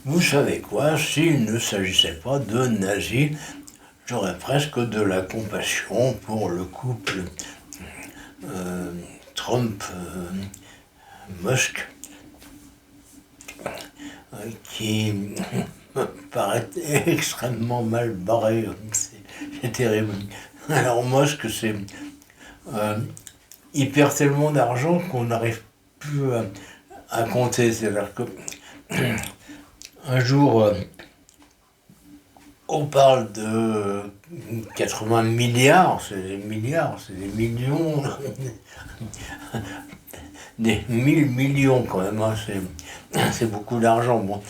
Vous savez quoi, s'il ne s'agissait pas de nazis, j'aurais presque de la compassion pour le couple Trump-Musk, qui me paraît extrêmement mal barré. C'est terrible. Alors Musk, il perd tellement d'argent qu'on n'arrive plus à compter. C'est-à-dire que un jour, on parle de 80 milliards, c'est des milliards, c'est des millions, des 1000 millions quand même, hein, c'est beaucoup d'argent. Bon,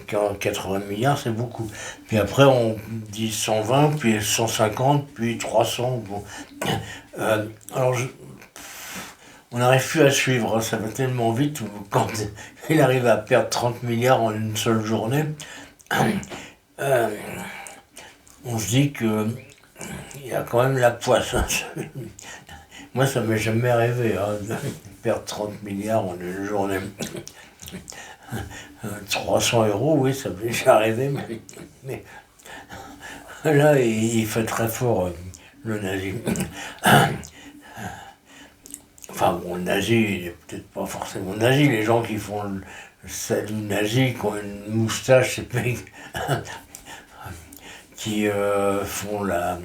80 milliards, c'est beaucoup. Puis après, on dit 120, puis 150, puis 300. Bon. Alors, on n'arrive plus à suivre, ça va tellement vite. Quand il arrive à perdre 30 milliards en une seule journée, on se dit que il y a quand même la poisse. Moi, ça m'est jamais arrivé de perdre 30 milliards en une journée. 300 euros, oui, ça m'est déjà arrivé, mais là, il fait très fort, le nazi. Enfin, bon, le nazi, il n'est peut-être pas forcément nazi. Les gens qui font le salut nazi, qui ont une moustache, c'est pas qui font la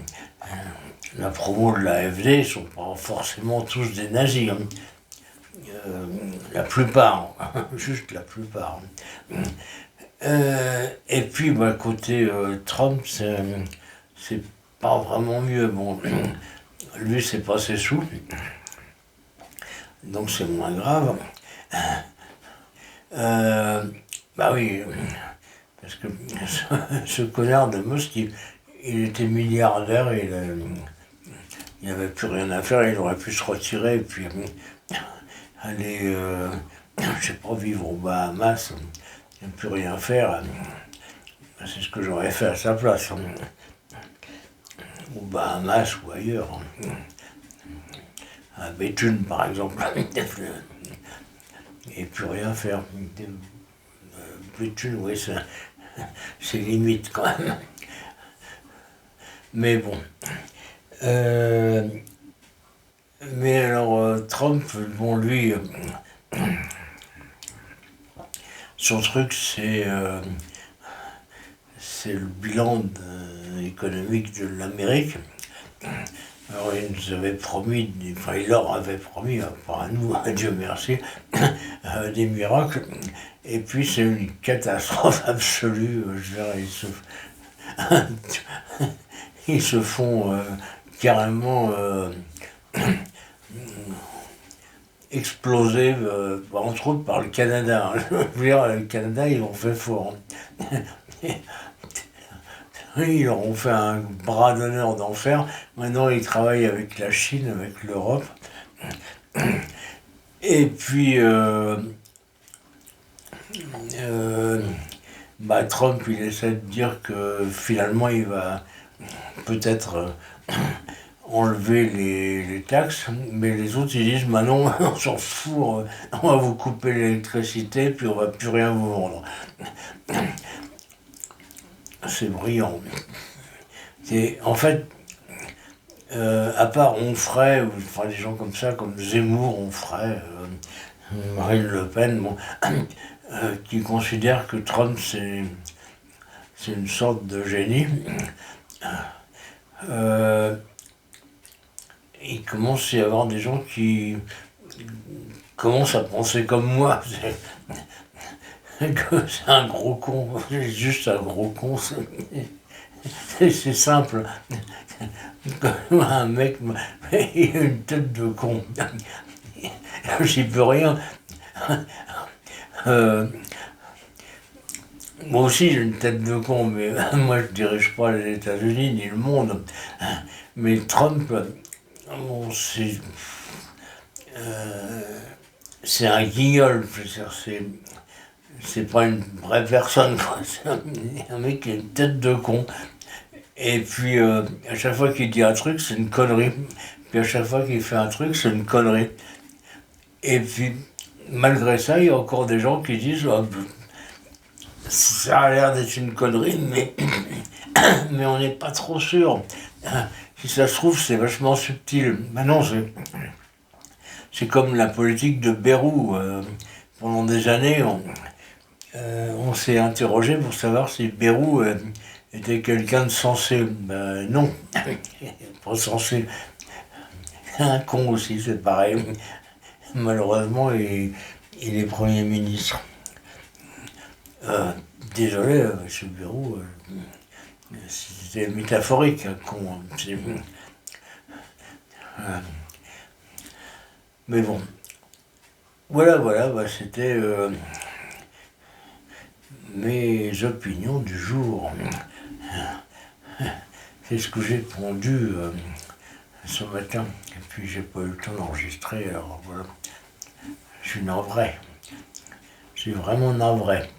promo de la FD ne sont pas forcément tous des nazis. Hein. La plupart, juste la plupart. Et puis, bah, côté Trump, c'est pas vraiment mieux. Bon, lui, c'est pas ses sous, donc c'est moins grave. Bah oui, parce que ce connard de Musk, il était milliardaire et il n'avait plus rien à faire, il aurait pu se retirer et puis aller, je sais pas, vivre aux Bahamas, ne plus rien faire. C'est ce que j'aurais fait à sa place, aux Bahamas ou ailleurs. À Béthune, par exemple, et plus rien faire. Béthune, oui, c'est limite quand même. Mais bon. Mais alors, Trump, bon, lui, son truc, c'est le bilan économique de l'Amérique. Alors, il nous avait promis, enfin, il leur avait promis, pas à nous, à Dieu merci, des miracles. Et puis, c'est une catastrophe absolue. Je dirais, ils se font carrément explosé, entre autres par le Canada. Je veux dire, le Canada, ils ont fait fort. Ils leur ont fait un bras d'honneur d'enfer. Maintenant, ils travaillent avec la Chine, avec l'Europe. Et puis, bah, Trump, il essaie de dire que finalement, il va peut-être enlever les taxes, mais les autres ils disent bah non, on s'en fout, on va vous couper l'électricité, puis on va plus rien vous vendre. C'est brillant. En fait, à part Onfray, ou enfin, des gens comme ça, comme Zemmour, Onfray, Marine Le Pen, bon, qui considèrent que Trump c'est une sorte de génie. Il commence à y avoir des gens qui commencent à penser comme moi. Que c'est un gros con, c'est juste un gros con. C'est simple. Un mec, il a une tête de con. J'y peux rien. Moi aussi j'ai une tête de con, mais moi je dirige pas les États-Unis ni le monde. Mais Trump, bon, c'est un guignol, c'est pas une vraie personne, quoi. C'est un mec qui a une tête de con. Et puis, à chaque fois qu'il dit un truc, c'est une connerie. Puis à chaque fois qu'il fait un truc, c'est une connerie. Et puis, malgré ça, il y a encore des gens qui disent ça a l'air d'être une connerie, mais on n'est pas trop sûr. Si ça se trouve, c'est vachement subtil. Maintenant, c'est comme la politique de Bayrou. Pendant des années, on s'est interrogé pour savoir si Bayrou était quelqu'un de sensé. Ben non, pas sensé. Un con aussi, c'est pareil. Malheureusement, il est Premier ministre. Désolé, M. Bayrou, c'était métaphorique, un con. Mais bon, voilà, bah, c'était mes opinions du jour. C'est ce que j'ai pondu ce matin. Et puis j'ai pas eu le temps d'enregistrer, alors voilà. Je suis navré. Je suis vraiment navré.